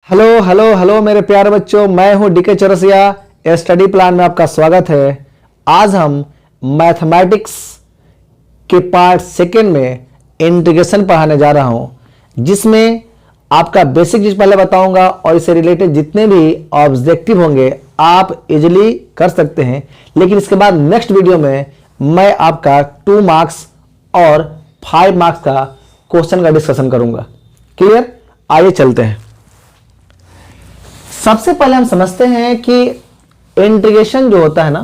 Hello hello hello मेरे प्यारे बच्चों, मैं हूं डीके चौरसिया। स्टडी प्लान में आपका स्वागत है। आज हम मैथमेटिक्स के पार्ट सेकेंड में इंटीग्रेशन पढ़ाने जा रहा हूं, जिसमें आपका बेसिक चीज पहले बताऊंगा और इससे रिलेटेड जितने भी ऑब्जेक्टिव होंगे आप इजीली कर सकते हैं। लेकिन इसके बाद नेक्स्ट वीडियो में मैं आपका 2 मार्क्स और 5 मार्क्स का क्वेश्चन का डिस्कशन करूंगा। क्लियर? आइए चलते हैं। सबसे पहले हम समझते हैं कि इंटीग्रेशन जो होता है ना,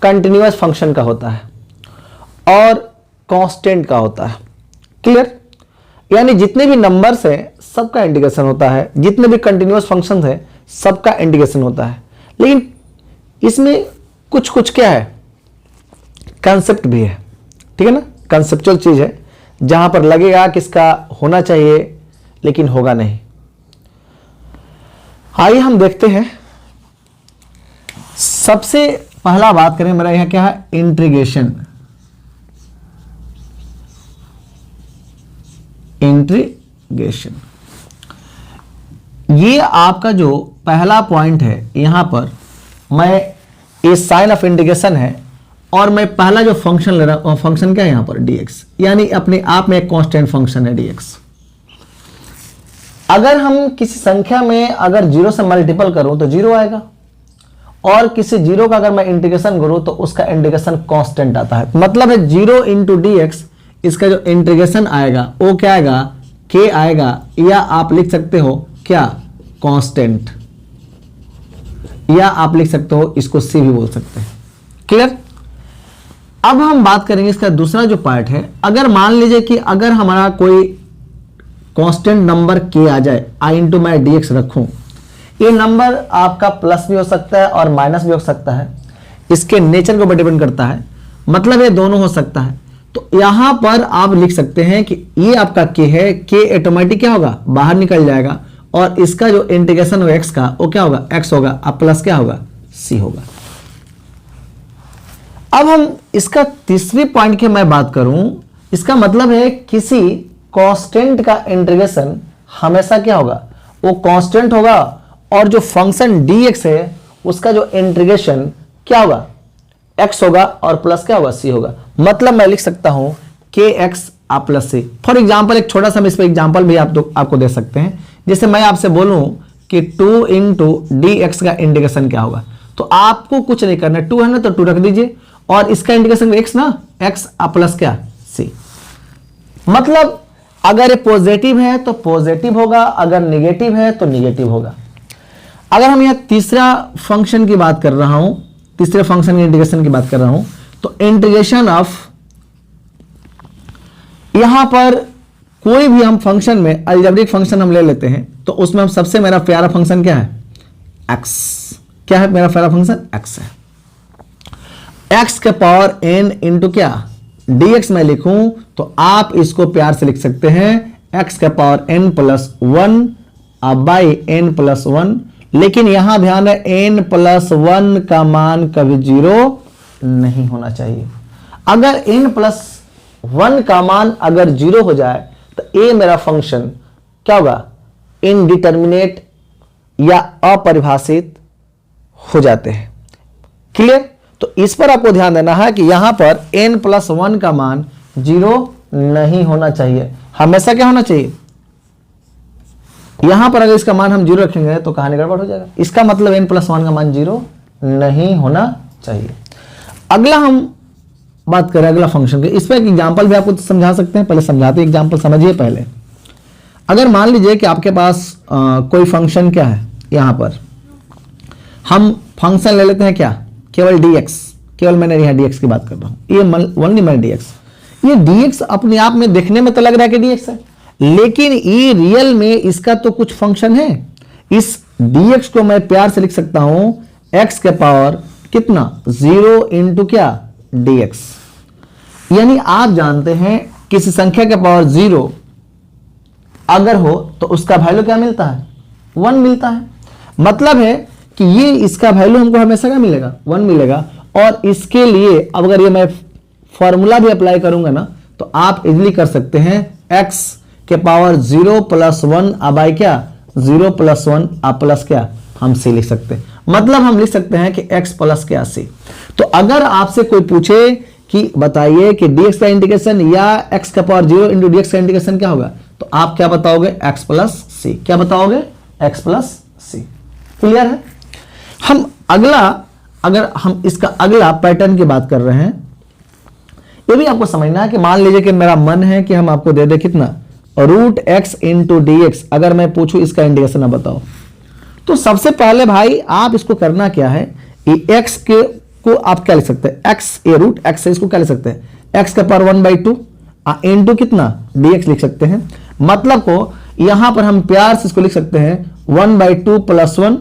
कंटिन्यूअस फंक्शन का होता है और कांस्टेंट का होता है। क्लियर? यानी जितने भी नंबर्स हैं सबका इंटीग्रेशन होता है, जितने भी कंटिन्यूअस फंक्शंस हैं सबका इंटीग्रेशन होता है। लेकिन इसमें कुछ कुछ क्या है, कंसेप्ट भी है। ठीक है ना? कंसेप्चुअल चीज है जहां पर लगेगा कि इसका होना चाहिए लेकिन होगा नहीं। आइए हम देखते हैं। सबसे पहला बात करें, मेरा यहां क्या है, इंटीग्रेशन। इंटीग्रेशन ये आपका जो पहला पॉइंट है, यहां पर मैं ये साइन ऑफ इंटीग्रेशन है और मैं पहला जो फंक्शन ले रहा हूं, फंक्शन क्या है यहां पर, dx, यानी अपने आप में एक कांस्टेंट फंक्शन है dx। अगर हम किसी संख्या में अगर 0 से मल्टीपल करूं तो 0 आएगा, और किसी 0 का अगर मैं इंटीग्रेशन करूं तो उसका इंटीग्रेशन कांस्टेंट आता है। मतलब है 0 इंटू dx, इसका जो इंटीग्रेशन आएगा वो क्या आएगा, k आएगा, या आप लिख सकते हो क्या, कांस्टेंट, या आप लिख सकते हो इसको c भी बोल सकते हैं। क्लियर? अब हम बात करेंगे इसका दूसरा जो पार्ट है। अगर मान लीजिए कि अगर हमारा कोई कांस्टेंट नंबर k आ जाए, i इंटू मैं dx रखूं, ये नंबर आपका प्लस भी हो सकता है और माइनस भी हो सकता है, इसके नेचर के ऊपर डिपेंड करता है। मतलब ये दोनों हो सकता है। तो यहां पर आप लिख सकते हैं कि ये आपका k है, k ऑटोमेटिक क्या होगा, बाहर निकल जाएगा, और इसका जो इंटीग्रेशन होगा x का, वो क्या होगा, x होगा, अब प्लस क्या होगा, c होगा। अब हम इसका तीसरी पॉइंट की मैं बात करूं, इसका मतलब है किसी कांस्टेंट का इंटीग्रेशन हमेशा क्या होगा, वो कांस्टेंट होगा, और जो फंक्शन dx है उसका जो इंटीग्रेशन क्या होगा, x होगा, और प्लस क्या होगा, c होगा। मतलब मैं लिख सकता हूं kx plus c। For example एक छोटा सा हम इस पर एग्जाम्पल भी आपको दे सकते हैं। जैसे मैं आपसे बोलूं कि 2 इंटू dx का इंटीग्रेशन क्या होगा, तो आपको कुछ नहीं करना, 2 है ना तो 2 रख दीजिए, और इसका इंटीग्रेशन x ना, x प्लस क्या, c। मतलब अगर ये पॉजिटिव है तो पॉजिटिव होगा, अगर निगेटिव है तो निगेटिव होगा। अगर हम यहां तीसरा फंक्शन की बात कर रहा हूं, तीसरे फंक्शन के इंटीग्रेशन की बात कर रहा हूं, तो इंटीग्रेशन ऑफ, यहां पर कोई भी हम फंक्शन में अलजेब्रिक फंक्शन हम ले लेते हैं, तो उसमें हम सबसे मेरा प्यारा फंक्शन क्या है, x। क्या है मेरा प्यारा फंक्शन, x है। x के पावर n इंटू क्या, dx में लिखूं तो आप इसको प्यार से लिख सकते हैं x के power n plus 1 by n plus 1। लेकिन यहां ध्यान है n प्लस 1 का मान कभी 0 नहीं होना चाहिए। अगर n प्लस 1 का मान अगर 0 हो जाए तो ये मेरा फंक्शन क्या होगा, इनडिटर्मिनेट या अपरिभाषित हो जाते हैं। क्लियर? तो इस पर आपको ध्यान देना है कि यहां पर n प्लस 1 का मान 0 नहीं होना चाहिए, हमेशा क्या होना चाहिए, यहां पर अगर इसका मान हम 0 रखेंगे तो कहानी गड़बड़ हो जाएगा। इसका मतलब n प्लस 1 का मान 0 नहीं होना चाहिए। अगला हम बात करें अगला फंक्शन के, इस पर एक एग्जाम्पल भी आपको समझा सकते हैं। पहले समझाते एग्जाम्पल समझिए पहले। अगर मान लीजिए कि आपके पास कोई फंक्शन क्या है, यहां पर हम फंक्शन ले लेते हैं क्या, केवल dx, केवल मैंने यहां dx की बात कर रहा हूं, ये ओनली मैं dx। ये dx अपने आप में देखने में तो लग रहा है कि dx है, लेकिन ये रियल में इसका तो कुछ फंक्शन है। इस dx को मैं प्यार से लिख सकता हूं x के पावर कितना, 0 इंटू क्या, dx। यानी आप जानते हैं किसी संख्या के पावर 0 अगर हो तो उसका वैल्यू क्या मिलता है, 1 मिलता है। मतलब है कि ये इसका वैल्यू हमको हमेशा क्या मिलेगा, 1 मिलेगा। और इसके लिए अब अगर ये मैं फॉर्मूला भी अप्लाई करूंगा ना, तो आप इजीली कर सकते हैं x के पावर 0 प्लस 1 बाई क्या, 0 + 1 आ प्लस क्या हम सी लिख सकते हैं। मतलब हम लिख सकते हैं कि x प्लस क्या सी। तो अगर आपसे कोई पूछे कि बताइए कि dx का इंटीग्रेशन या x का पावर 0 इंटू dx का इंटीग्रेशन क्या होगा, तो आप क्या बताओगे x प्लस सी। क्या बताओगे x प्लस सी। क्लियर है। हम अगला, अगर हम इसका अगला पैटर्न की बात कर रहे हैं, ये भी आपको समझना है कि मान लीजिए कि मेरा मन है कि हम आपको दे दे कितना √x इंटू dx, अगर मैं पूछूं इसका इंटीग्रेशन अब बताओ, तो सबसे पहले भाई आप इसको करना क्या है, ये x के को आप क्या लिख सकते हैं, x ये √x से इसको क्या लिख सकते हैं x का पावर 1/2 इंटू कितना dx लिख सकते हैं। मतलब को यहां पर हम प्यार से इसको लिख सकते हैं 1/2 + 1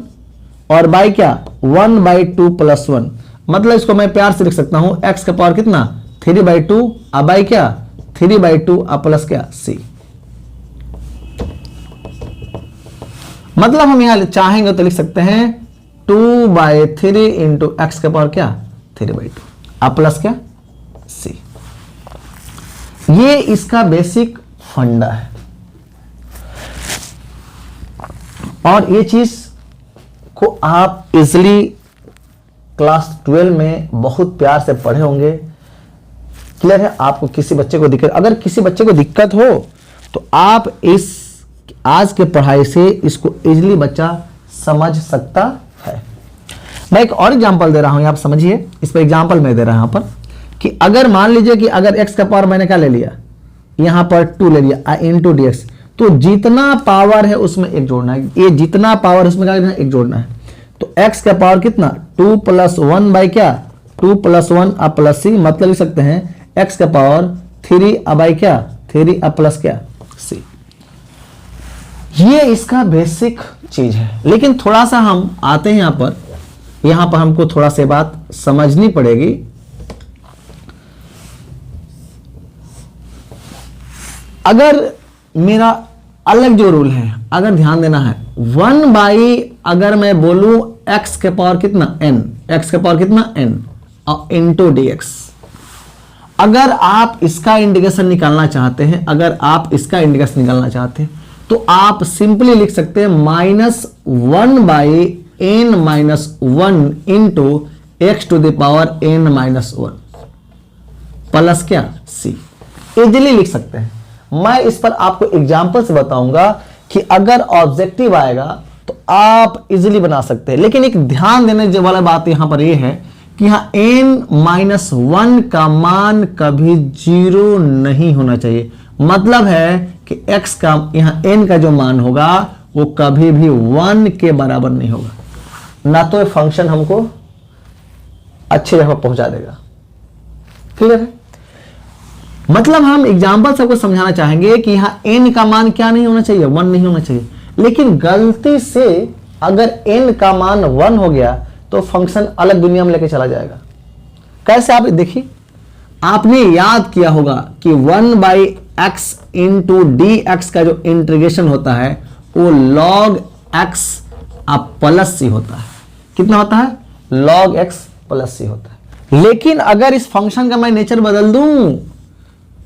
और बाई क्या 1/2 + 1। मतलब इसको मैं प्यार से लिख सकता हूं x का पावर कितना 3/2 बाई क्या 3/2 प्लस क्या c। मतलब हम यहां चाहेंगे तो लिख सकते हैं 2/3 इंटू एक्स का पावर क्या 3/2 प्लस क्या c। ये इसका बेसिक फंडा है और ये चीज को आप इजिली क्लास 12 में बहुत प्यार से पढ़े होंगे। क्लियर है। आपको किसी बच्चे को दिक्कत, अगर किसी बच्चे को दिक्कत हो तो आप इस आज के पढ़ाई से इसको इजिली बच्चा समझ सकता है। मैं एक और एग्जांपल दे रहा हूं, आप समझिए। इस पर एग्जांपल मैं दे रहा हूं पर कि अगर मान लीजिए कि अगर x का पावर मैंने क्या ले लिया, यहां पर 2 ले लिया इंटू dx, तो जितना पावर है उसमें एक जोड़ना है। ये जितना पावर है उसमें क्या करना है, एक जोड़ना है। तो x का पावर कितना 2 + 1 बाई क्या 2 + 1 प्लस c। मतलब लिख सकते हैं x का पावर 3 बाई क्या 3 प्लस क्या c। ये इसका बेसिक चीज है। लेकिन थोड़ा सा हम आते हैं यहां पर हमको थोड़ा सा बात समझनी पड़ेगी। अगर मेरा अलग जो रूल है, अगर ध्यान देना है 1 अगर मैं बोलूं x के पावर कितना n, x के पावर कितना n और इंटू dx। अगर आप इसका इंटीग्रेशन निकालना चाहते हैं, अगर आप इसका इंटीग्रेशन निकालना चाहते हैं तो आप सिंपली लिख सकते हैं -1/n-1 into x to the power n-1 plus क्या c। इजीली लिख सकते हैं। मैं इस पर आपको एग्जांपल से बताऊंगा कि अगर ऑब्जेक्टिव आएगा तो आप इजीली बना सकते हैं। लेकिन एक ध्यान देने वाला बात यहां पर यह है कि यहां n-1 का मान कभी 0 नहीं होना चाहिए। मतलब है कि x का यहां n का जो मान होगा वो कभी भी 1 के बराबर नहीं होगा। ना तो ये फंक्शन हमको अच्छी जगह पहुंचा देगा। क्लियर है। मतलब हम एग्जांपल सबको समझाना चाहेंगे कि यहां n का मान क्या नहीं होना चाहिए 1 नहीं होना चाहिए। लेकिन गलती से अगर n का मान 1 हो गया तो फंक्शन अलग दुनिया में लेके चला जाएगा। कैसे आप देखिए, आपने याद किया होगा कि 1/x इंटू dx का जो इंटीग्रेशन होता है वो log x प्लस c होता है। कितना होता है log x प्लस c होता है। लेकिन अगर इस फंक्शन का मैं नेचर बदल दूं,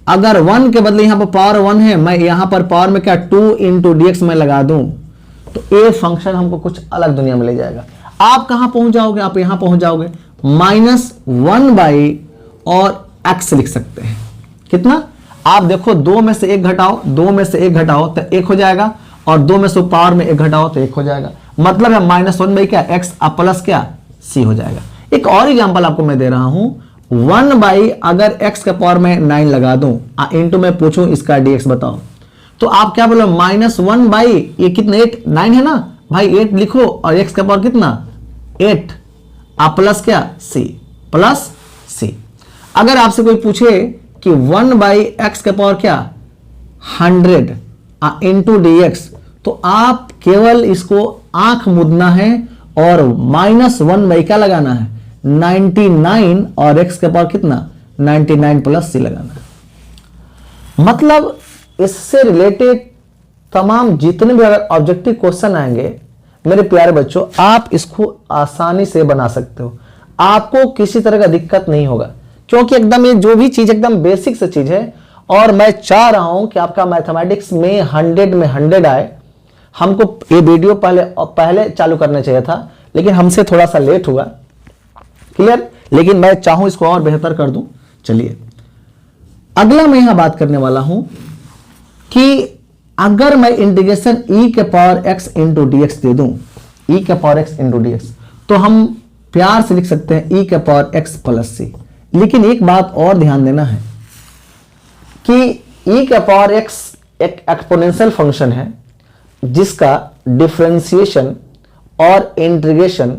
अगर 1 के बदले यहां पर पावर 1 है, मैं यहां पर पावर में क्या 2 इंटू dx मैं लगा दूं, तो ये फंक्शन हमको कुछ अलग दुनिया में ले जाएगा। आप कहां पहुंच जाओगे, आप यहां पहुंच जाओगे -1 और x लिख सकते हैं। कितना आप देखो 2 में से 1 घटाओ, 2 में से 1 घटाओ तो 1 हो जाएगा और 2 में से पावर में 1 घटाओ तो 1 हो जाएगा। मतलब है -1 क्या x प्लस क्या c हो जाएगा। एक और एग्जांपल आपको मैं दे रहा हूं 1 अगर x का पावर में 9 लगा दूं इंटू में पूछूं इसका dx बताओ, तो आप क्या बोलो -1 ये कितना 8 9 है ना भाई 8 लिखो और x का पावर कितना 8 प्लस क्या c प्लस c। अगर आपसे कोई पूछे कि 1/x का पावर क्या 100 इंटू dx, तो आप केवल इसको आंख मुदना है और -1 क्या लगाना है 99 और x का पावर कितना 99 प्लस c लगाना है। मतलब इससे रिलेटेड तमाम जितने भी अगर ऑब्जेक्टिव क्वेश्चन आएंगे मेरे प्यारे बच्चों, आप इसको आसानी से बना सकते हो। आपको किसी तरह का दिक्कत नहीं होगा क्योंकि एकदम ये जो भी चीज एकदम बेसिक से चीज है। और मैं चाह रहा हूं कि आपका मैथमेटिक्स में 100 में 100 आए, हमको ये वीडियो पहले चालू करना चाहिए था, लेकिन हमसे थोड़ा सा लेट हुआ। क्लियर? लेकिन मैं चाहूं इसको और बेहतर कर दूं। चलिए अगला मैं यहां बात करने वाला हूं कि अगर मैं इंटीग्रेशन e के power x into d x दे दूं, e के power x into d x, तो हम प्यार से लिख सकते हैं e के पावर x प्लस c। लेकिन एक बात और ध्यान देना है कि e के पावर x एक एक्सपोनेंशियल फंक्शन है जिसका डिफरेंशिएशन और इंटीग्रेशन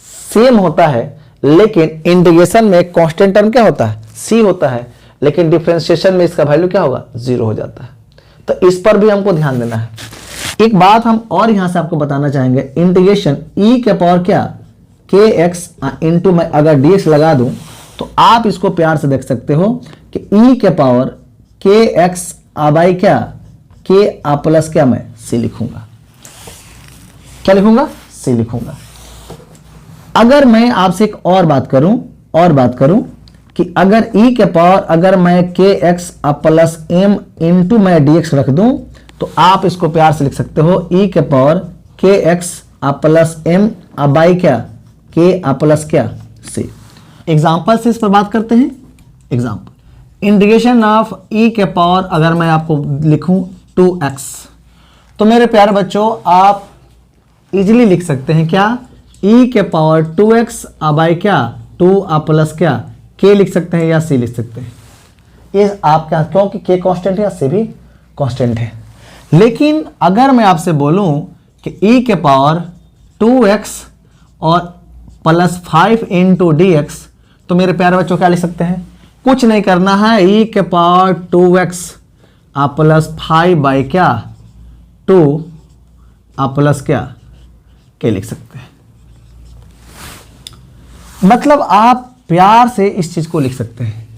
सेम होता है, लेकिन इंटीग्रेशन में कांस्टेंट टर्म क्या होता है? c होता है, लेकिन डिफरेंशिएशन में इसका वैल्यू क्या होगा? 0 हो जाता है। तो इस पर भी हमको ध्यान देना है। एक बात हम और यहां से आपको बताना चाहेंगे, इंटीग्रेशन e के पावर क्या kx इंटू मैं अगर dx लगा दूं तो आप इसको प्यार से देख सकते हो कि e के पावर kx बाई क्या k प्लस क्या मैं c लिखूंगा। क्या लिखूंगा? c लिखूंगा। अगर मैं आपसे एक और बात करूं कि अगर e के पावर अगर मैं kx प्लस m इंटू मैं dx रख दूं तो आप इसको प्यार से लिख सकते हो e के power kx plus m by क्या k प्लस क्या c। एग्जाम्पल से इस पर बात करते हैं। एग्जाम्पल, इंटीग्रेशन ऑफ e के पावर अगर मैं आपको लिखूं 2x, तो मेरे प्यारे बच्चों आप इजीली लिख सकते हैं क्या? e के पावर 2x बाई क्या 2 प्लस क्या k लिख सकते हैं या c लिख सकते हैं। ये आप क्या, क्योंकि k कांस्टेंट है या c भी कांस्टेंट है। लेकिन अगर मैं आपसे बोलूं कि e के पावर 2x और प्लस 5 इंटू डी एक्स, तो मेरे प्यारे बच्चों क्या लिख सकते हैं? कुछ नहीं करना है, e के पावर 2x प्लस 5 बाई क्या 2 प्लस क्या k लिख सकते हैं। मतलब आप प्यार से इस चीज को लिख सकते हैं,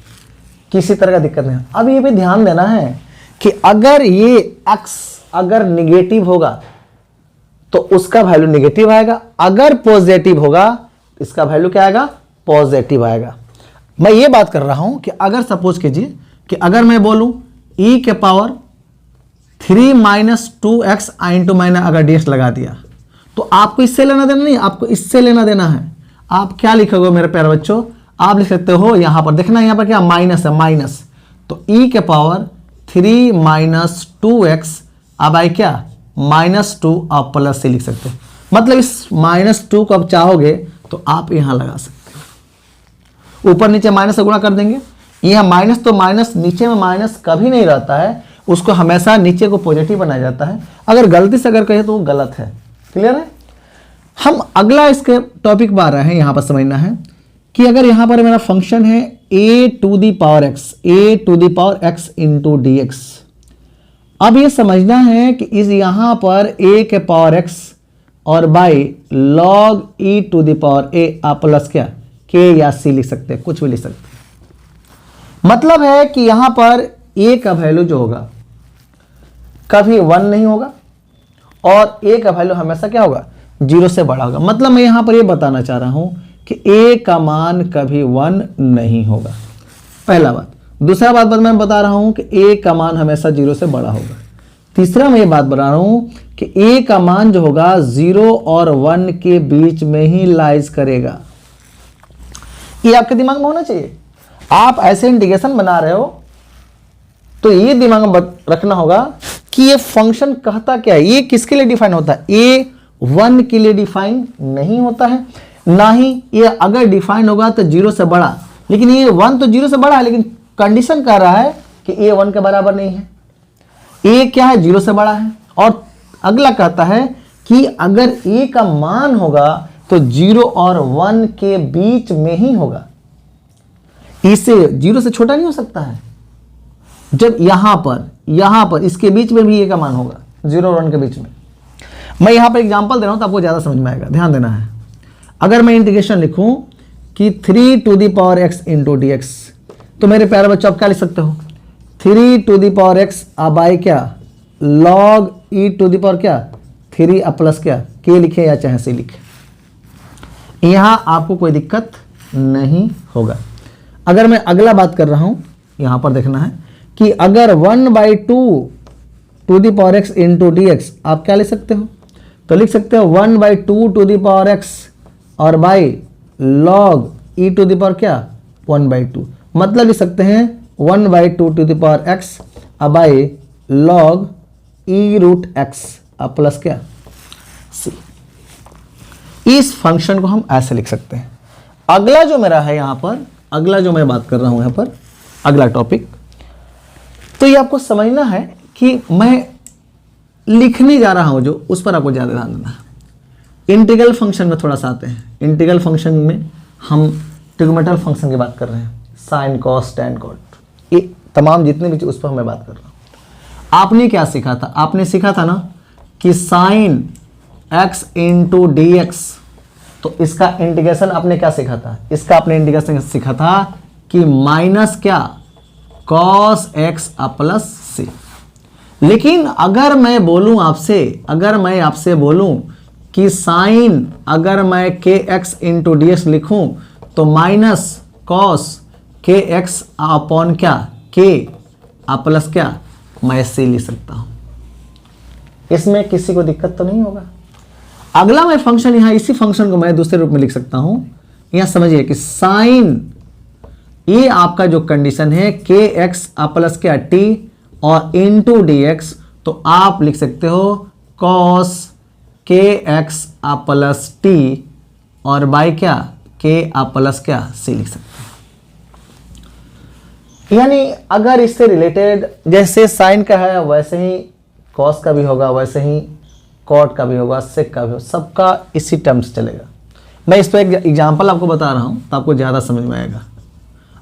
किसी तरह का दिक्कत नहीं। अब ये भी ध्यान देना है कि अगर ये x अगर निगेटिव होगा तो उसका वैल्यू निगेटिव आएगा, अगर पॉजिटिव होगा इसका वैल्यू क्या आएगा? पॉजिटिव आएगा। मैं ये बात कर रहा हूं कि अगर सपोज कीजिए कि अगर मैं बोलूं e के पावर 3 माइनस 2x इंटू मैंने अगर dx लगा दिया, तो आपको इससे लेना देना नहीं, आपको इससे लेना देना है। आप क्या लिखोगे मेरे प्यारे बच्चों? आप लिख सकते हो यहां पर, देखना यहां पर क्या माइनस है, माइनस, तो e के पावर 3 माइनस 2x बाई क्या -2 आप प्लस से लिख सकते हैं। मतलब इस -2 को आप चाहोगे तो आप यहां लगा सकते हो, ऊपर नीचे माइनस से गुणा कर देंगे। यह माइनस तो माइनस, नीचे में माइनस कभी नहीं रहता है, उसको हमेशा नीचे को पॉजिटिव बनाया जाता है। अगर गलती से अगर कहे तो वो गलत है। क्लियर है? हम अगला इसके टॉपिक पर आ रहे हैं। यहां पर समझना है कि अगर यहां पर मेरा फंक्शन है a to the power x into d x. अब ये समझना है कि इस यहां पर a के पावर x और by log e to the power a plus क्या k या c लिख सकते हैं, कुछ भी लिख सकते हैं। मतलब है कि यहां पर a का वैल्यू जो होगा कभी 1 नहीं होगा और a का वैल्यू हमेशा क्या होगा? 0 से बड़ा होगा। मतलब मैं यहां पर ये बताना चाह रहा हूं कि a का मान कभी 1 नहीं होगा, पहला बात। दूसरा बात मैं बता रहा हूं कि a का मान हमेशा 0 से बड़ा होगा। तीसरा मैं ये बात बता रहा हूं कि a का मान जो होगा 0 और 1 के बीच में ही लाइज करेगा। ये आपके दिमाग में होना चाहिए। आप ऐसे इंटीग्रेशन बना रहे हो तो ये दिमाग में रखना होगा कि ये फंक्शन कहता क्या है, ये किसके लिए डिफाइन होता है? a 1 के लिए डिफाइन नहीं होता है, ना ही ये अगर डिफाइन होगा तो 0 से बड़ा। लेकिन ये 1 तो 0 से बड़ा है, लेकिन कंडीशन कह रहा है कि a 1 के बराबर नहीं है, a क्या है? 0 से बड़ा है। और अगला कहता है कि अगर a का मान होगा तो 0 और 1 के बीच में ही होगा, इससे 0 से छोटा नहीं हो सकता है। जब यहां पर इसके बीच में भी a का मान होगा 0 और 1 के बीच में। मैं यहां पर एग्जांपल दे रहा हूं तो आपको ज्यादा समझ में आएगा, ध्यान देना है। अगर मैं इंटीग्रेशन लिखूं कि 3 to the power x into d x, तो मेरे प्यारे बच्चों आप क्या लिख सकते हो? 3 to the power x by क्या log e to the power क्या 3 प्लस क्या k लिखे या चाहे c लिखे, यहां आपको कोई दिक्कत नहीं होगा। अगर मैं अगला बात कर रहा हूं, यहां पर देखना है कि अगर 1/2 to the power x into d x आप क्या लिख सकते हो? तो लिख सकते हो 1/2 टू दी पावर एक्स और by log e to the power क्या 1/2, मतलब लिख सकते हैं 1/2 टू दी पावर एक्स अब by log e root x अब प्लस क्या सी। इस फंक्शन को हम ऐसे लिख सकते हैं। अगला जो मेरा है यहां पर, अगला जो मैं बात कर रहा हूं यहां पर, अगला टॉपिक, तो ये आपको समझना है कि मैं लिखने जा रहा हूं जो, उस पर आपको ज्यादा ध्यान देना है। इंटीग्रल फंक्शन में थोड़ा सा आते हैं। इंटीग्रल फंक्शन में हम ट्रिग्नोमेट्रिक फंक्शन की बात कर रहे हैं, साइन कॉस टैन कॉट, ये तमाम जितने भी उस पर मैं बात कर रहा हूं। आपने क्या सीखा था? आपने सीखा था ना कि sine x into d x, तो इसका इंटीग्रेशन आपने क्या सीखा था? इसका आपने इंटीग्रेशन सीखा था कि माइनस क्या कॉस एक्स प्लस सी। लेकिन अगर मैं बोलूं आपसे, अगर मैं आपसे बोलूं कि साइन अगर मैं के एक्स इंटू डी एक्स लिखूं तो माइनस कॉस के एक्स अपॉन क्या के प्लस क्या मैं सी लिख सकता हूं। इसमें किसी को दिक्कत तो नहीं होगा। अगला मैं फंक्शन यहां, इसी फंक्शन को मैं दूसरे रूप में लिख सकता हूं। यहां समझिए कि साइन, ये आपका जो कंडीशन है के एक्स प्लस क्या टी और इंटू डी एक्स, तो आप लिख सकते हो कॉस के एक्स प्लस टी और बाई क्या के प्लस क्या सी लिख सकते हैं। यानी अगर इससे रिलेटेड जैसे साइन का है वैसे ही कॉस का भी होगा, वैसे ही कॉट का भी होगा, सेक का भी होगा, सबका इसी टर्म्स चलेगा। मैं इस पर एक एग्जांपल आपको बता रहा हूं तो आपको ज़्यादा समझ में आएगा।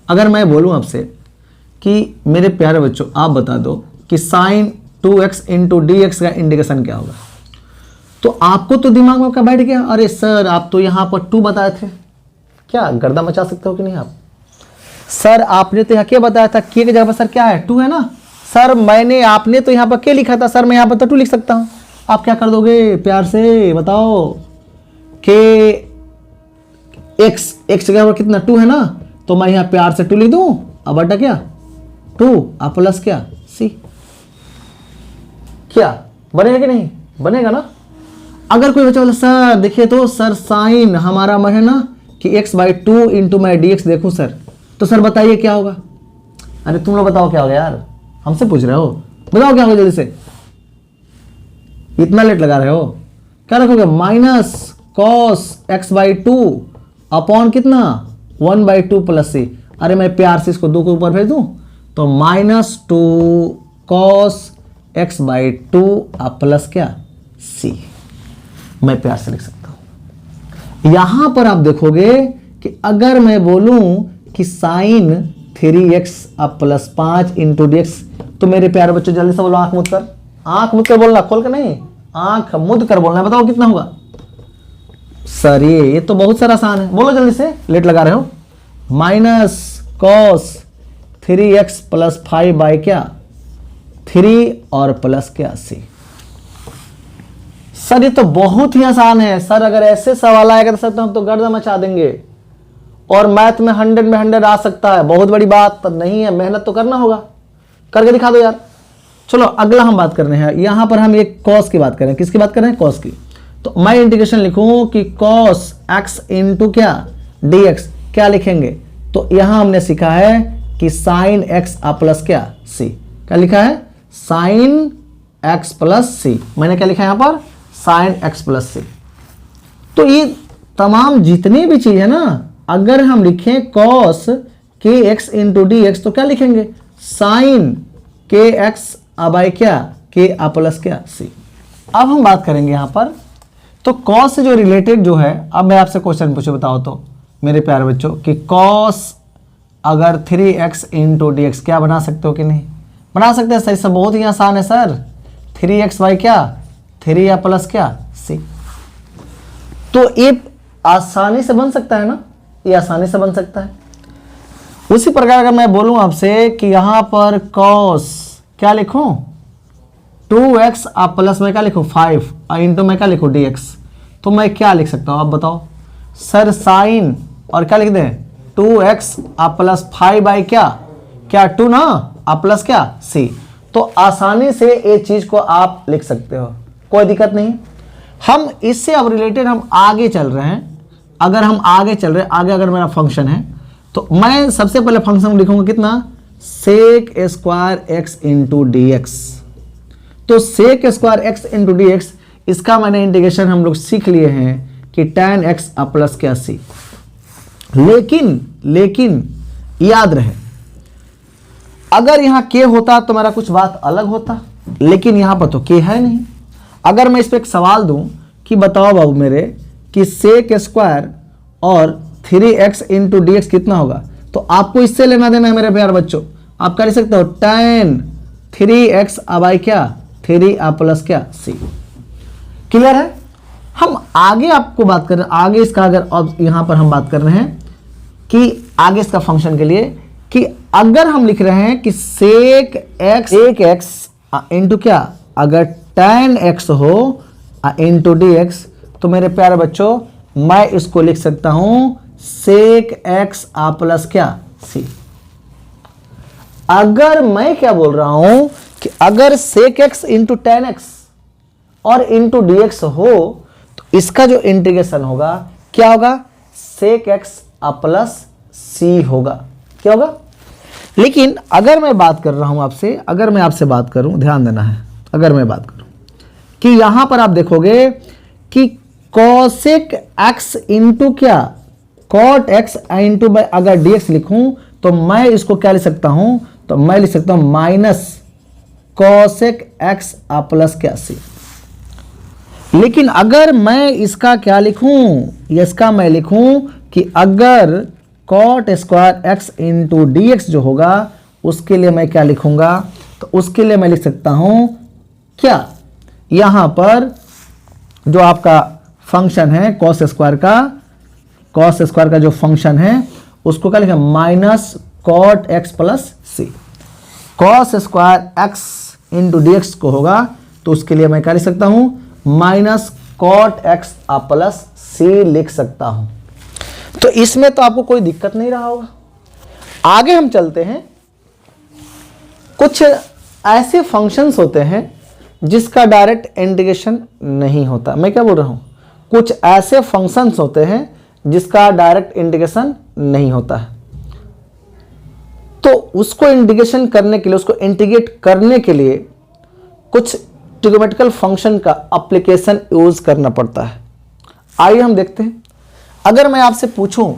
अगर मैं बोलूं आपसे कि मेरे प्यारे बच्चों आप बता दो कि sine 2x into d x का इंटीग्रेशन क्या होगा, तो आपको तो दिमाग में आपका बैठ गया, अरे सर आप तो यहाँ पर 2 बताए थे, क्या गर्दा मचा सकते हो कि नहीं आप? सर आपने तो यहाँ क्या बताया था, के की जगह पर सर क्या है 2 है ना सर, मैंने आपने तो यहाँ पर के लिखा था सर, मैं यहाँ पर तो 2 लिख सकता हूँ। आप क्या कर दोगे प्यार से बताओ, के एक्स एक्स जगह पर कितना 2 है ना, तो मैं यहाँ प्यार से 2 लिख दूं, अब बटा क्या 2 प्लस क्या सी, क्या बनेगा कि नहीं बनेगा ना? अगर कोई बच्चा बोला सर देखिए तो सर साइन हमारा है ना कि x/2 इंटू मैं डी एक्स देखूँ सर, तो सर बताइए क्या होगा? अरे तुम लोग बताओ क्या होगा यार, हमसे पूछ रहे हो, बताओ क्या होगा जल्दी से, इतना लेट लगा रहे हो, क्या रखोगे? माइनस कॉस x/2 अपॉन कितना 1/2 प्लस सी। अरे मैं प्यार से इसको 2 के ऊपर भेज दूं तो -2 कॉस x/2 प्लस क्या सी, मैं प्यार से लिख सकता हूं। यहां पर आप देखोगे कि अगर मैं बोलूं कि sine 3x plus 5 into d x, तो मेरे प्यारे बच्चों जल्दी से बोलो, आंख मूंद कर, आंख मूंद कर बोलना, खोल कर नहीं, आंख मूंद कर बोलना, बताओ कितना होगा? सर ये तो बहुत सारा आसान है, बोलो जल्दी से, लेट लगा रहे हो। Minus cos 3x plus 5 by क्या 3 और प्लस क्या सी। सर ये तो बहुत ही आसान है सर, अगर ऐसे सवाल आएगा तो सर हम तो गर्दा मचा देंगे, और मैथ में 100 में 100 आ सकता है, बहुत बड़ी बात तो नहीं है, मेहनत तो करना होगा, करके दिखा दो यार। चलो अगला हम बात कर रहे हैं, यहां पर हम एक कॉस की बात कर रहे हैं, किसकी बात कर रहे हैं? कॉस की। तो मैं इंटीग्रेशन लिखूं कि कॉस x इंटू क्या dx, क्या लिखेंगे? तो यहां हमने सीखा है कि साइन x प्लस क्या c, क्या लिखा है? साइन x प्लस c, मैंने क्या लिखा है यहां पर? Sine x plus c। तो ये तमाम जितनी भी चीज है ना, अगर हम लिखें कॉस के एक्स इंटू डी एक्स, तो क्या लिखेंगे? साइन के एक्स बाई क्या के प्लस क्या सी। अब हम बात करेंगे यहां पर, तो कॉस से जो रिलेटेड जो है, अब मैं आपसे क्वेश्चन पूछूं, बताओ तो मेरे प्यारे बच्चों कि कॉस अगर 3x इंटू डी एक्स क्या बना सकते हो कि नहीं बना सकते हैं? सही, सब बहुत ही आसान है सर, 3x बाई क्या 3 या प्लस क्या सी। तो ये आसानी से बन सकता है ना, ये आसानी से बन सकता है। उसी प्रकार अगर मैं बोलूं आपसे कि यहां पर कॉस क्या लिखूं 2x प्लस में क्या लिखूं 5 इंटू में क्या लिखूं dx, तो मैं क्या लिख सकता हूं आप बताओ? सर साइन और क्या लिख दें 2x प्लस 5 बाई क्या 2 ना प्लस क्या c। तो आसानी से ये चीज को आप लिख सकते हो, कोई दिक्कत नहीं। हम इससे अब रिलेटेड हम आगे चल रहे हैं। अगर हम आगे चल रहे हैं, आगे अगर मेरा फंक्शन है तो मैं सबसे पहले फंक्शन लिखूंगा कितना, sec square x into d x. तो sec square x into d x, इसका मैंने इंटीग्रेशन हम लोग सीख लिए हैं कि tan x प्लस क्या सी। लेकिन याद रहे, अगर यहां k होता तो मेरा कुछ बात अलग होता, लेकिन यहां पर तो k है नहीं। अगर मैं इस पर एक सवाल दूं कि बताओ बाबू मेरे कि सेक स्क्वायर और 3x इंटू डी एक्स कितना होगा, तो आपको इससे लेना देना है मेरे प्यार बच्चों। आप कर सकते हो tan 3x बाई क्या 3 प्लस क्या c। क्लियर है। हम आगे आपको बात कर रहे हैं, आगे इसका अगर अब यहां पर हम बात कर रहे हैं कि आगे इसका फंक्शन के लिए कि अगर हम लिख रहे हैं कि सेक एक्स इंटू क्या, अगर tan x हो इंटू डी एक्स, तो मेरे प्यारे बच्चों मैं इसको लिख सकता हूं सेक एक्स प्लस क्या सी। अगर मैं क्या बोल रहा हूं कि अगर sec x into tan x और इंटू डी एक्स हो तो इसका जो इंटीग्रेशन होगा क्या होगा, सेक एक्स प्लस सी होगा। क्या होगा। लेकिन अगर मैं बात कर रहा हूं आपसे, अगर मैं आपसे बात करूं, ध्यान देना है, अगर मैं बात करूं कि यहां पर आप देखोगे कि कॉसेक एक्स इंटू क्या कॉट एक्स इंटू बाय अगर डी एक्स लिखूं तो मैं इसको क्या लिख सकता हूं, तो मैं लिख सकता हूं माइनस कॉसेक एक्स प्लस क्या सी। लेकिन अगर मैं इसका क्या लिखूं, इसका मैं लिखूं कि अगर cot square x into d x जो होगा उसके लिए मैं क्या लिखूंगा, तो उसके लिए मैं लिख सकता हूं क्या, यहां पर जो आपका फंक्शन है कॉस स्क्वायर का जो फंक्शन है उसको क्या लिखें, minus cot x plus C. Cos square x into d x को होगा तो उसके लिए मैं क्या लिख सकता हूं, minus cot x plus C लिख सकता हूं। तो इसमें तो आपको कोई दिक्कत नहीं रहा होगा। आगे हम चलते हैं। कुछ ऐसे फंक्शंस होते हैं जिसका डायरेक्ट इंटीग्रेशन नहीं होता। मैं क्या बोल रहा हूं, कुछ ऐसे फंक्शंस होते हैं जिसका डायरेक्ट इंटीग्रेशन नहीं होता है, तो उसको इंटीग्रेशन करने के लिए, उसको इंटीग्रेट करने के लिए कुछ ट्रिग्नोमेट्रिकल फंक्शन का एप्लीकेशन यूज करना पड़ता है। आइए हम देखते हैं। अगर मैं आपसे पूछूं,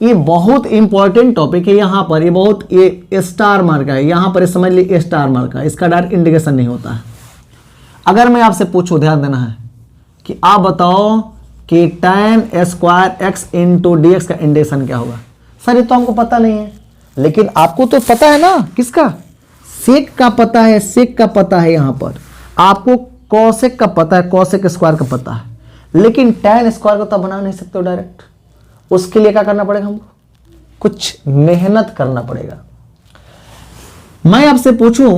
ये बहुत इंपॉर्टेंट टॉपिक है, यहां पर ये बहुत ये स्टार मार्क है, यहां पर समझ लीजिए स्टार मार्क है, इसका डायरेक्ट इंटीग्रेशन नहीं होता है। अगर मैं आपसे पूछूं, ध्यान देना है कि आप बताओ कि tan square x into d x का इंटीग्रेशन क्या होगा। सर ये तो हमको पता नहीं है, लेकिन आपको तो पता है ना, किसका, सेक का पता है, सेक का पता है, यहां पर आपको कॉसेक का पता है, कॉसेक स्क्वायर का पता है, लेकिन tan स्क्वायर को तो बना नहीं सकते हो डायरेक्ट। उसके लिए क्या करना पड़ेगा, हमको कुछ मेहनत करना पड़ेगा। मैं आपसे पूछूं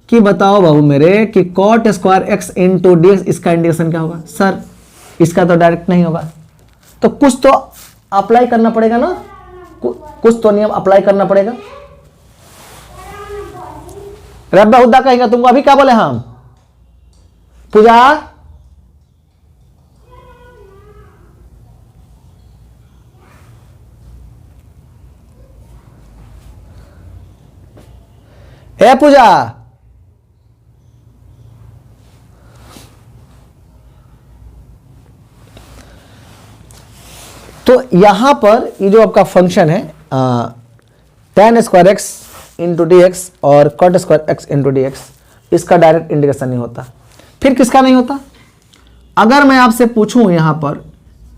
कि बताओ बाबू मेरे कि cot square x into d x, इसका इंटीग्रेशन क्या होगा। सर इसका तो डायरेक्ट नहीं होगा, तो कुछ तो अप्लाई करना पड़ेगा ना, कुछ तो नियम अप्लाई करना पड़ेगा। रब्बा हुद्दा कहेगा तुमको, अभी क्या बोले हम, पूजा है, पूजा तो यहां पर ये जो आपका फंक्शन है tan square x into d x और cot square x into d x, इसका डायरेक्ट इंटीग्रेशन नहीं होता। फिर किसका नहीं होता, अगर मैं आपसे पूछूं यहां पर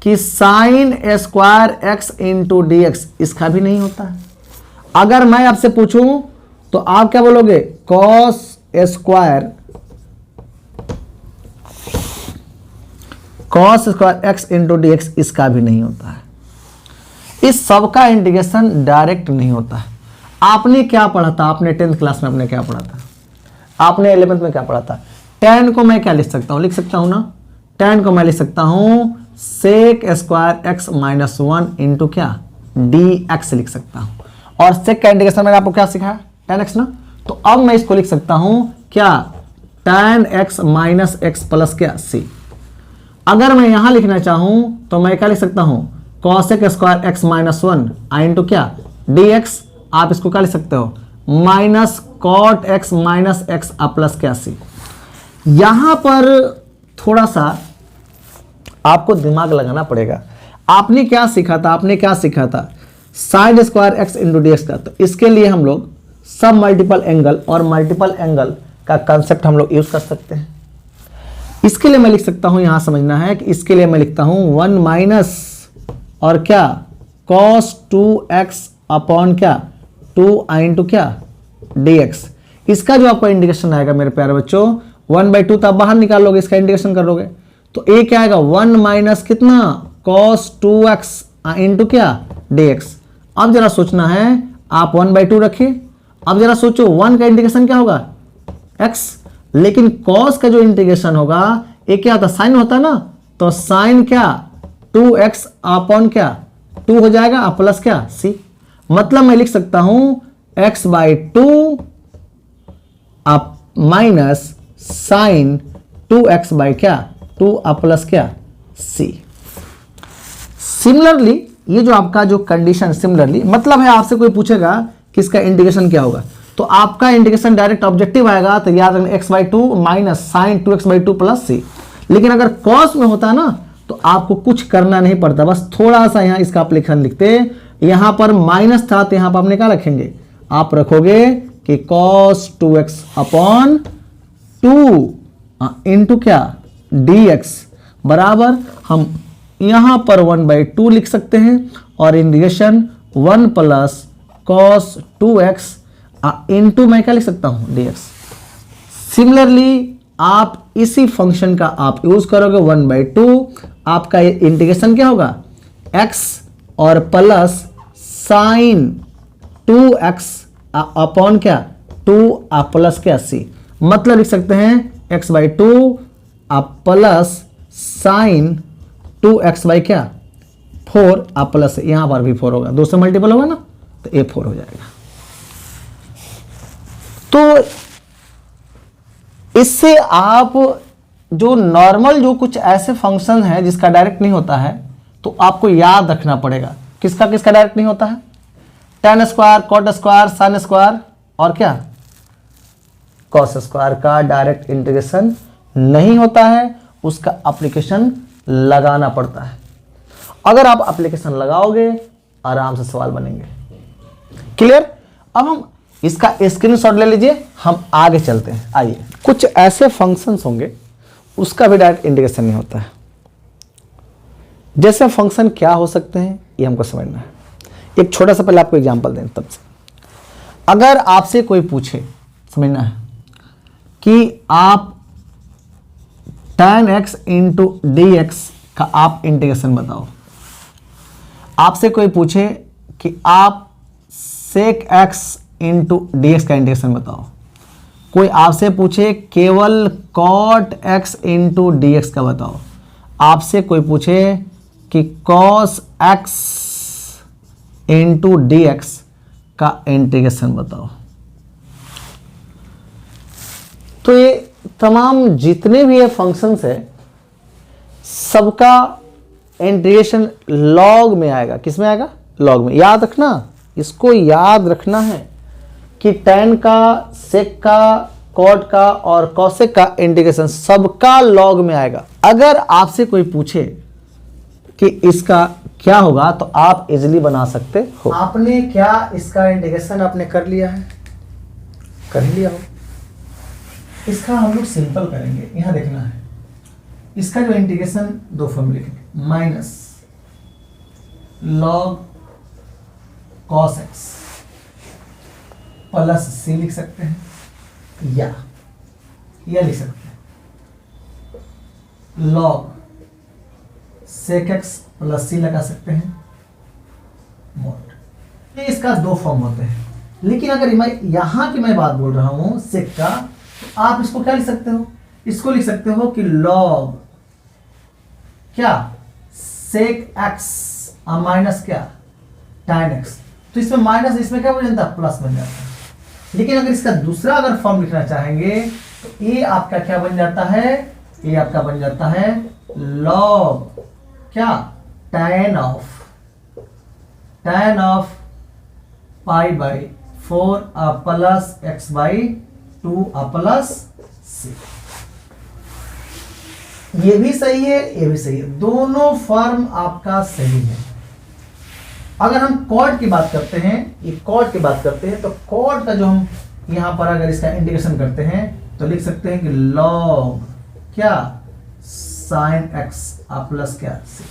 कि sine square x into d x, इसका भी नहीं होता है। अगर मैं आपसे पूछूं तो आप क्या बोलोगे, cos square x into d x, इसका भी नहीं होता है। इस सब का इंटीग्रेशन डायरेक्ट नहीं होता है। आपने क्या पढ़ा था, आपने 10th क्लास में आपने क्या पढ़ा था, आपने 11th में क्या पढ़ा था। tan को मैं क्या लिख सकता हूं, लिख सकता हूं ना, tan को मैं लिख सकता हूं sec square x minus 1 into क्या डी एक्स लिख सकता हूं। और सेक का इंटीग्रेशन मैंने आपको क्या सिखाया, tan x ना, तो अब मैं इसको लिख सकता हूं क्या tan x minus x plus क्या c। अगर मैं यहां लिखना चाहूं तो मैं क्या लिख सकता हूं, cosec square x minus one I into क्या dx। आप इसको क्या लिख सकते हो, minus cot x minus x plus क्या c। यहां पर थोड़ा सा आपको दिमाग लगाना पड़ेगा। आपने क्या सीखा था, side square x into d x का। तो इसके लिए हम लोग सब मल्टीपल एंगल और मल्टीपल एंगल का कंसेप्ट हम लोग यूज कर सकते हैं। इसके लिए मैं लिख सकता हूं, यहां समझना है कि इसके लिए मैं लिखता हूं 1 माइनस और क्या cos 2x अपॉन क्या 2 इंटू क्या dx। इसका जो आपका इंडिकेशन आएगा मेरे प्यारे बच्चों 1/2, तो आप बाहर निकाल लोगे, इसका इंडिकेशन कर लोगे तो a क्या आएगा 1 माइनस कितना cos 2x इंटू क्या dx। अब जरा सोचना है, आप 1/2 रखिए। अब जरा सोचो 1 का इंटीग्रेशन क्या होगा x, लेकिन cos का जो इंटीग्रेशन होगा ये क्या होता है, साइन होता है ना। तो साइन क्या 2x अपॉन क्या 2 हो जाएगा प्लस क्या c। मतलब मैं लिख सकता हूं x/2 आप माइनस साइन 2x बाई क्या 2 प्लस क्या c। सिमिलरली ये जो आपका जो कंडीशन सिमिलरली मतलब है, आपसे कोई पूछेगा कि इसका इंटीग्रेशन क्या होगा तो आपका इंटीग्रेशन डायरेक्ट ऑब्जेक्टिव आएगा, तो याद रखना x/2 minus sign 2x/2 plus c। लेकिन अगर कॉस में होता है ना तो आपको कुछ करना नहीं पड़ता, बस थोड़ा सा यहाँ इसका एप्लीकेशन लिखते, यहां पर माइनस था तो यहां पर आपने क्या रखेंगे, आप रखोगे कि cos 2x अपॉन 2 इंटू क्या dx बराबर हम यहां पर 1/2 लिख सकते हैं और integration 1 plus cos 2x into मैं क्या लिख सकता हूं dx। सिमिलरली आप इसी फंक्शन का आप यूज करोगे 1/2, आपका इंटीग्रेशन क्या होगा x और प्लस साइन 2x अपॉन क्या 2 प्लस क्या c। मतलब लिख सकते हैं x/2 plus sign 2x by क्या 4 प्लस यहां पर भी 4 होगा, 2 से मल्टीपल होगा ना तो ये 4 हो जाएगा। तो इससे आप जो नॉर्मल जो कुछ ऐसे फंक्शन है जिसका डायरेक्ट नहीं होता है तो आपको याद रखना पड़ेगा। किसका किसका डायरेक्ट नहीं होता है, tan square cot square sine square और क्या कॉस स्क्वायर का डायरेक्ट इंटीग्रेशन नहीं होता है, उसका एप्लीकेशन लगाना पड़ता है। अगर आप एप्लीकेशन लगाओगे आराम से सवाल बनेंगे। क्लियर। अब हम इसका स्क्रीनशॉट ले लीजिए, हम आगे चलते हैं। आइए, कुछ ऐसे फंक्शंस होंगे उसका भी डायरेक्ट इंटीग्रेशन नहीं होता है। जैसे फंक्शन क्या हो सकते हैं ये हमको समझना है। एक छोटा सा पहले आपको एग्जांपल दें तब से। अगर आपसे कोई पूछे, समझना है कि आप tan x इंटू dx का आप इंटीग्रेशन बताओ। आपसे कोई पूछे कि आप sec x इंटू dx का इंटीग्रेशन बताओ। कोई आपसे पूछे केवल cot x इंटू dx का बताओ। आपसे कोई पूछे कि cos x इंटू dx का इंटीग्रेशन बताओ। तो ये तमाम जितने भी ये फंक्शंस है सबका इंटीग्रेशन लॉग में आएगा। किस में आएगा, लॉग में। याद रखना, इसको याद रखना है कि tan का sec का cot का और cosec का इंटीग्रेशन सबका लॉग में आएगा। अगर आपसे कोई पूछे कि इसका क्या होगा तो आप इजीली बना सकते हो। आपने क्या इसका इंटीग्रेशन आपने कर लिया है, कर लिया हो। इसका हम लोग सिंपल करेंगे। यहां देखना है इसका जो इंटीग्रेशन दो फॉर्म लिखेंगे, minus log cos x plus c लिख सकते हैं या लिख सकते हैं log sec x plus c लगा सकते हैं मोड। ये इसका दो फॉर्म होते हैं। लेकिन अगर मैं यहां की मैं बात बोल रहा हूं sec का, तो आप इसको क्या लिख सकते हो, इसको लिख सकते हो कि log क्या sec x माइनस क्या tan x। तो इसमें माइनस, इसमें क्या बन जाता है, प्लस बन जाता है। लेकिन अगर इसका दूसरा अगर फॉर्म लिखना चाहेंगे तो ये आपका क्या बन जाता है, ये आपका बन जाता है लॉग क्या tan of pi by 4 plus x by 2 plus c। ये भी सही है, ये भी सही है, दोनों फॉर्म आपका सही है। अगर हम कॉर्ड की बात करते हैं, ये कॉर्ड की बात करते हैं, तो कॉर्ड का जो हम यहां पर अगर इसका इंटीग्रेशन करते हैं तो लिख सकते हैं कि लॉग क्या साइन x प्लस क्या c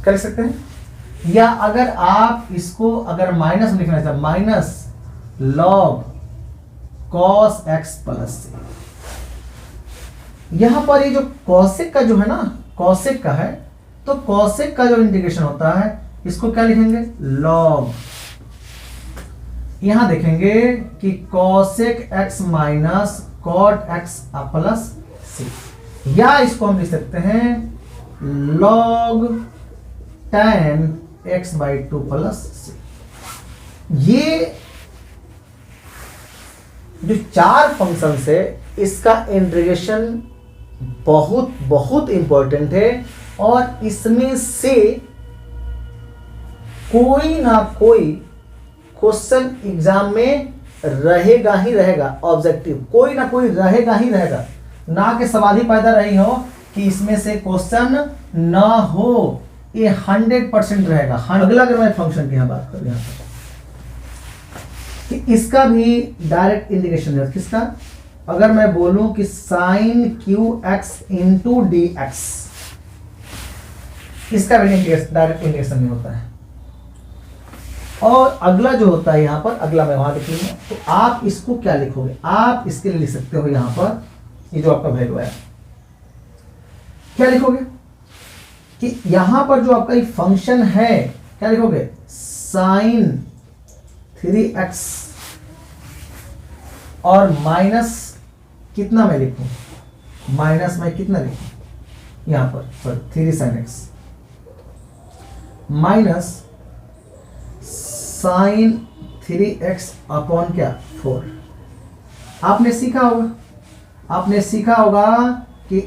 कर सकते हैं। या अगर आप इसको अगर माइनस लिखना चाहते हैं, minus log cos x plus c। यहां पर ये जो कॉसेक का जो है ना, कॉसेक का है, तो कॉसेक का जो इंटीग्रेशन होता है इसको क्या लिखेंगे, लॉग, यहां देखेंगे कि cosec x minus cot x plus c, या इसको हम लिख सकते हैं log tan x by 2 plus c। ये जो चार फंक्शन है इसका इंटीग्रेशन बहुत बहुत इंपॉर्टेंट है, और इसमें से कोई ना कोई क्वेश्चन एग्जाम में रहेगा ही रहेगा, ऑब्जेक्टिव कोई ना कोई रहेगा ही रहेगा, ना कि सवाल ही पैदा रही हो कि इसमें से क्वेश्चन ना हो, ये 100% रहेगा। अगला अगर मैं फंक्शन की बात करूं यहां पर कि इसका भी डायरेक्ट इंटीग्रेशन है, किसका, अगर मैं बोलूं कि sine cube x into d x, इसका भी डायरेक्ट इंटीग्रेशन नहीं होता है। और अगला जो होता है यहां पर, अगला मैं वहां लिखूंगा, तो आप इसको क्या लिखोगे, आप इसके लिए लिख सकते हो यहां पर, ये जो आपका वैल्यू है क्या लिखोगे कि यहां पर जो आपका ये फंक्शन है क्या लिखोगे, साइन 3x और माइनस कितना मैं लिखूं, माइनस मैं कितना लिखूं यहां पर 3 sin x minus sine 3x upon क्या 4। आपने सीखा होगा कि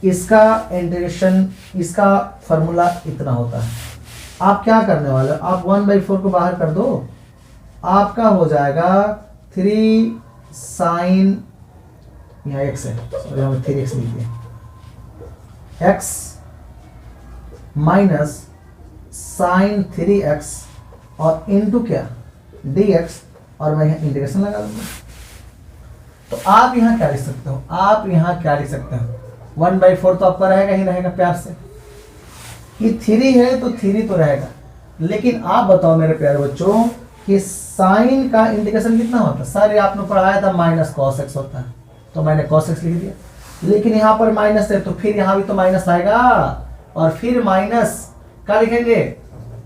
इसका इंटीग्रेशन, इसका फॉर्मूला इतना होता है। आप क्या करने वाले हो, आप 1/4 को बाहर कर दो, आपका हो जाएगा 3 साइन, यहाँ x है, सॉरी हमें 3x लिख दिया, x माइनस साइन 3x और इनटू क्या dx, और मैं यहाँ इंटीग्रेशन लगा दूंगा। तो आप यहाँ क्या लिख सकते हो, आप यहाँ क्या लिख सकते हो, 1/4 तो आपका रहेगा ही रहेगा प्यार से, ये 3 है तो 3 तो रहेगा, लेकिन आप बताओ मेरे प्यारे बच्चों कि साइन का इंटीग्रेशन कितना होता है, सर आपने पढ़ाया था माइनस कॉस एक्स होता है, तो मैंने कॉस एक्स लिख दिया, लेकिन यहाँ पर माइनस है तो फिर यहाँ भी तो माइनस आएगा, और फिर माइनस क्या लिखेंगे,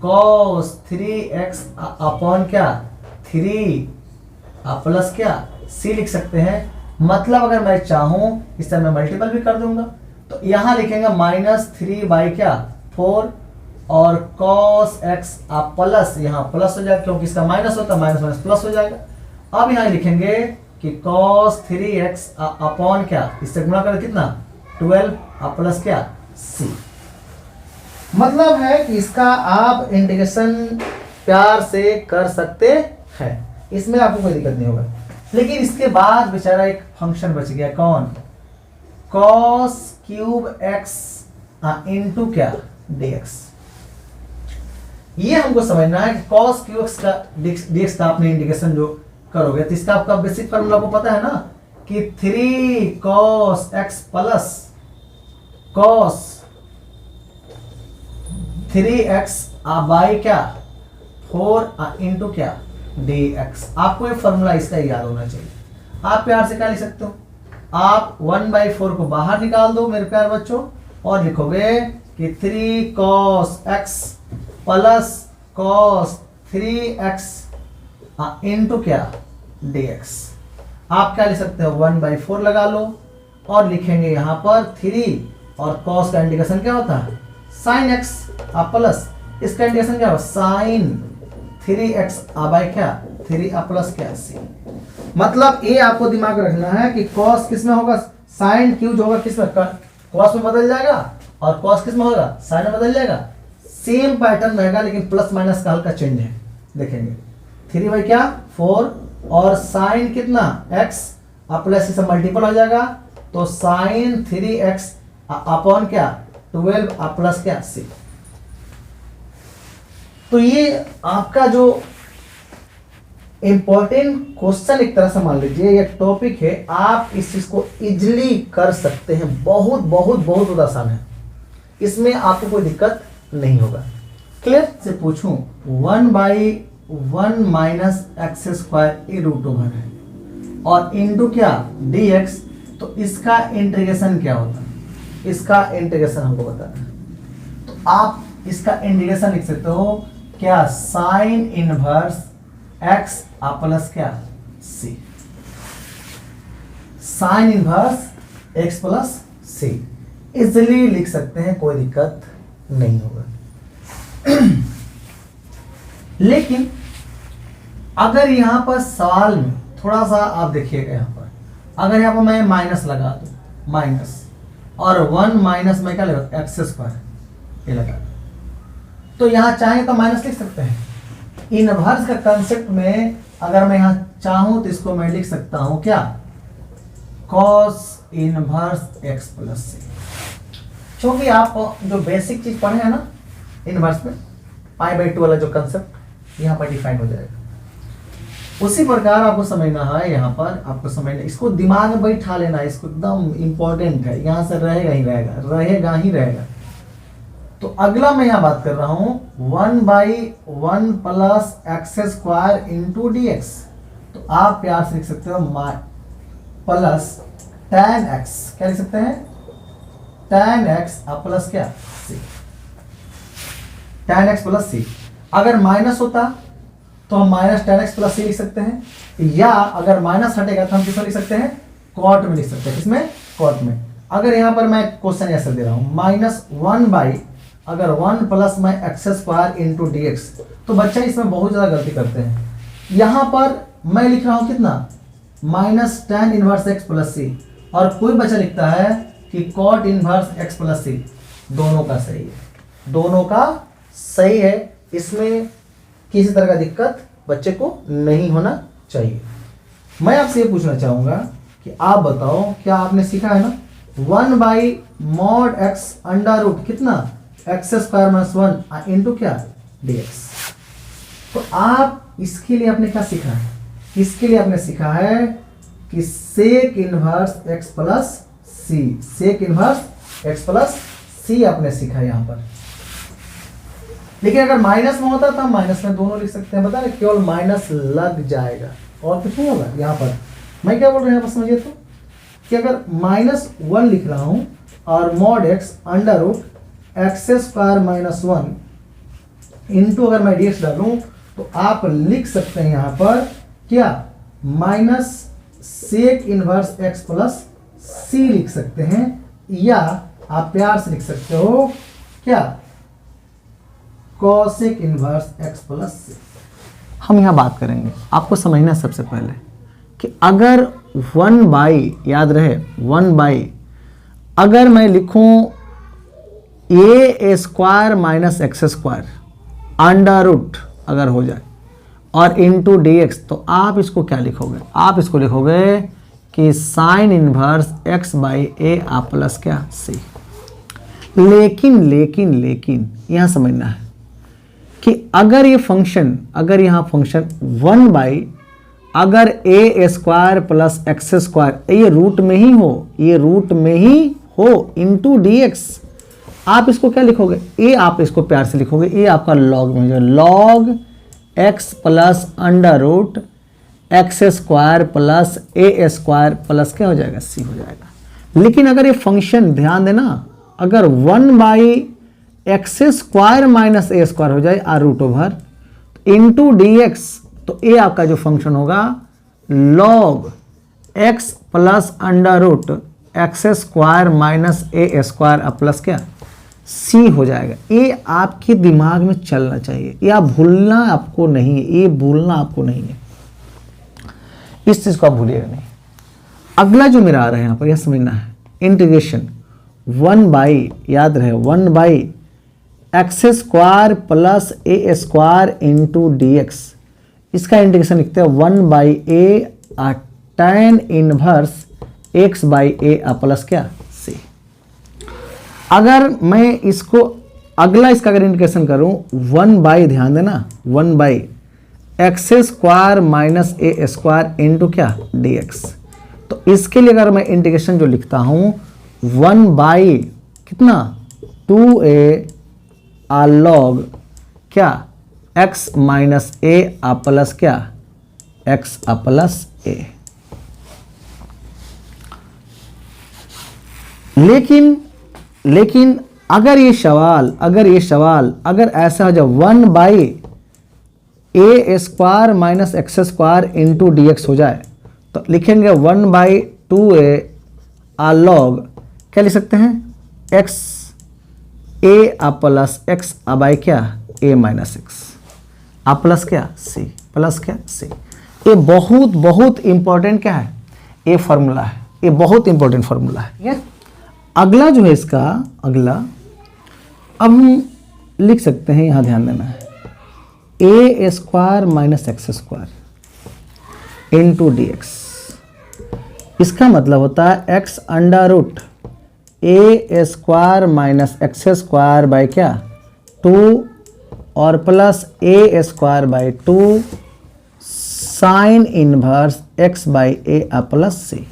कॉस 3x अपॉन क्या 3 प्लस क्या c लिख सकते हैं। मतलब अगर मैं चाहूं इससे मैं मल्टीपल भी कर दूंगा, तो यहां लिखेंगे माइनस 3 बाई क्या 4 और cos x प्लस, यहाँ प्लस हो जाएगा क्योंकि इसका माइनस होता है, माइनस माइनस प्लस हो जाएगा। अब यहाँ लिखेंगे कि cos 3x अपॉन क्या, इससे गुणा कर कितना 12 प्लस क्या c। मतलब है कि इसका आप इंटीग्रेशन प्यार से कर सकते हैं, इसमें आपको कोई दिक्कत नहीं होगा। लेकिन इसके बाद बेचारा एक फंक्शन बच गया, कौन, cos क्यूब x इंटू क्या dx। ये हमको समझना है कि cos क्यूब x का dx का आपने इंटीग्रेशन जो करोगे तो इसका आपका बेसिक फॉर्मूला को पता है ना कि 3 cos x plus cos 3x by क्या 4 इंटू क्या dx। आपको ये फॉर्मूला इसका याद होना चाहिए। आप प्यार से क्या लिख सकते हो, आप 1/4 को बाहर निकाल दो मेरे प्यार बच्चों, और लिखोगे कि 3 cos x plus cos 3x into क्या dx। आप क्या लिख सकते हो 1/4 लगा लो, और लिखेंगे यहाँ पर 3 और cos का इंटीग्रेशन क्या होता है sin x प्लस इसका इंटीग्रेशन क्या होगा sin 3x बाई क्या 3 प्लस क्या सी। मतलब ये आपको दिमाग रखना है कि कॉस किस में होगा, साइन क्यू जो होगा किस में, कॉस में बदल जाएगा, और कॉस किस में होगा, साइन में बदल जाएगा। सेम पैटर्न रहेगा लेकिन प्लस माइनस का हल्का चेंज है। देखेंगे 3 बाई क्या 4, और साइन कितना x प्लस से मल्टीपल हो जाएगा, तो साइन 3x अपॉन क्या 12 प्लस क्या c। तो ये आपका जो इंपॉर्टेंट क्वेश्चन एक तरह से मान लीजिए, ये टॉपिक है, आप इस चीज को इजिली कर सकते हैं, बहुत बहुत बहुत आसान है, इसमें आपको कोई दिक्कत नहीं होगा। क्लियर से पूछूं 1/1 माइनस एक्स स्क्वायर ये रूट ओवर है, और इंटू क्या dx, तो इसका इंटीग्रेशन क्या होता है, इसका इंटीग्रेशन हमको बताना है। तो आप इसका इंटीग्रेशन लिख सकते हो क्या, साइन इनवर्स x प्लस क्या c, sine inverse x plus c easily लिख सकते हैं, कोई दिक्कत नहीं होगा। लेकिन अगर यहां पर सवाल में थोड़ा सा आप देखिएगा, यहां पर अगर यहां पर मैं माइनस लगा दूं, माइनस और 1 माइनस में क्या लगा एक्स स्क्वायर ये लगा, तो यहां चाहे तो माइनस लिख सकते हैं। इनवर्स का कंसेप्ट में अगर मैं यहां चाहूं तो इसको मैं लिख सकता हूं क्या, कॉस इनवर्स एक्स प्लस सी। क्योंकि आप जो बेसिक चीज पढ़े हैं ना इनवर्स में, π/2 वाला जो कंसेप्ट यहां पर डिफाइन हो जाएगा। उसी प्रकार आपको समझना है, यहां पर आपको समझना, इसको दिमाग में बैठा लेना, इसको एकदम इंपॉर्टेंट है, यहां से रहेगा ही रहेगा, रहेगा ही रहेगा। तो अगला मैं यहां बात कर रहा हूं 1/1 plus x square into dx, तो आप प्यार से लिख सकते हो प्लस tan x, क्या लिख सकते हैं tan x प्लस क्या c, tan x plus c। अगर माइनस होता तो हम minus tan x plus c लिख सकते हैं, या अगर माइनस हटेगा तो हम किसमें लिख सकते हैं, कॉट में लिख सकते हैं। किसमें, कॉट में। अगर यहां पर मैं क्वेश्चन ऐसा दे रहा हूं -1 अगर 1 प्लस मैं एक्स स्क्वायर इंटू dx, तो बच्चा इसमें बहुत ज्यादा गलती करते हैं। यहां पर मैं लिख रहा हूं कितना minus tan inverse x plus c, और कोई बच्चा लिखता है कि cot inverse x plus c। दोनों का सही है, दोनों का सही है, इसमें किसी तरह का दिक्कत बच्चे को नहीं होना चाहिए। मैं आपसे ये पूछना चाहूंगा कि आप बताओ, क्या आपने सीखा है ना 1/mod x अंडर रूट कितना एक्स स्क्वायर माइनस 1 इंटू क्या dx। तो आप इसके लिए आपने क्या सीखा है, इसके लिए आपने सीखा है कि सेक इनवर्स x प्लस सी, सेक इनवर्स x प्लस सी आपने सीखा है यहां पर। लेकिन अगर माइनस में होता तो हम माइनस में दोनों लिख सकते हैं, बता रहे केवल माइनस लग जाएगा और कुछ नहीं होगा। यहां पर मैं क्या बोल रहा हूं यहां पर समझिए, तो कि अगर -1 लिख रहा हूं और mod x under root x square minus 1 into अगर मैं dx डालूं, तो आप लिख सकते हैं यहां पर क्या minus sec inverse x plus C लिख सकते हैं, या आप प्यार से लिख सकते हो क्या कॉसेक इनवर्स x प्लस सी। हम यहां बात करेंगे, आपको समझना सबसे पहले कि अगर 1/, याद रहे 1/, अगर मैं लिखूं a square minus x square under root अगर हो जाए और इंटू dx, तो आप इसको क्या लिखोगे, आप इसको लिखोगे कि साइन इनवर्स x बाई ए आप प्लस क्या c। लेकिन लेकिन लेकिन यहां समझना है कि अगर ये फंक्शन, अगर यहां फंक्शन 1/, अगर ए स्क्वायर प्लस एक्स स्क्वायर ये रूट में ही हो, ये रूट में ही हो इंटू dx, आप इसको क्या लिखोगे, ए आप इसको प्यार से लिखोगे, ए आपका लॉग में हो जाएगा, log x plus under root x square plus a square plus क्या हो जाएगा सी हो जाएगा। लेकिन अगर ये फंक्शन ध्यान देना, अगर 1/x square minus a square हो जाए or root over into dx, तो ए आपका जो फंक्शन होगा log x plus under root x square minus a square plus क्या सी हो जाएगा। ये आपके दिमाग में चलना चाहिए, ये आप भूलना आपको नहीं है, ये भूलना आपको नहीं है। इस चीज को आप भूलिएगा नहीं। अगला जो मेरा आ रहा है यहाँ पर, यह समझना है, इंटीग्रेशन 1 बाई, याद रहे 1 by x square plus a square into d x. इसका इंटीग्रेशन लिखते हैं 1 by A tan inverse x by a plus क्या सी। अगर मैं इसको अगला इसका अगर इंटीग्रेशन करूं 1 बाई, ध्यान देना 1 by x square minus a square into क्या डी एक्स। तो इसके लिए अगर मैं इंटीग्रेशन जो लिखता हूं 1 बाई कितना 2a लॉग क्या x माइनस ए प्लस क्या x प्लस ए। लेकिन अगर ये सवाल अगर ऐसा हो जाए 1 by A square minus x square into d x हो जाए, तो लिखेंगे 1 बाई 2a लॉग क्या लिख सकते हैं x A plus x by क्या ए माइनस एक्स प्लस क्या सी, प्लस क्या सी। ये बहुत इंपॉर्टेंट क्या है, ये फॉर्मूला है, ये बहुत इंपॉर्टेंट फॉर्मूला है। ठीक है, अगला जो है इसका अगला, अब हम लिख सकते हैं, यहां ध्यान देना है, a square minus x square into d x. इसका मतलब होता है x under root a square minus x square by क्या 2 और plus a square by 2 sine inverse x by a plus C.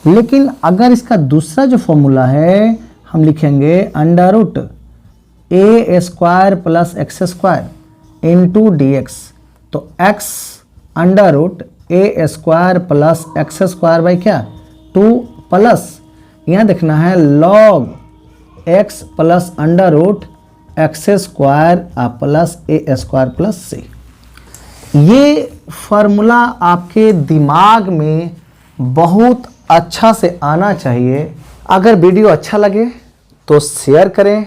लेकिन अगर इसका दूसरा जो फॉर्मूला है हम लिखेंगे under root a square plus x square into d x. तो x under root a square plus x square by क्या 2 प्लस यहाँ देखना है log x plus under root x square plus a square plus C. ये formula आपके दिमाग में बहुत अच्छा से आना चाहिए। अगर वीडियो अच्छा लगे तो शेयर करें,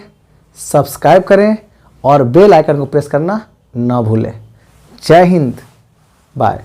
सब्सक्राइब करें और बेल आइकन को प्रेस करना ना भूलें। जय हिंद, बाय।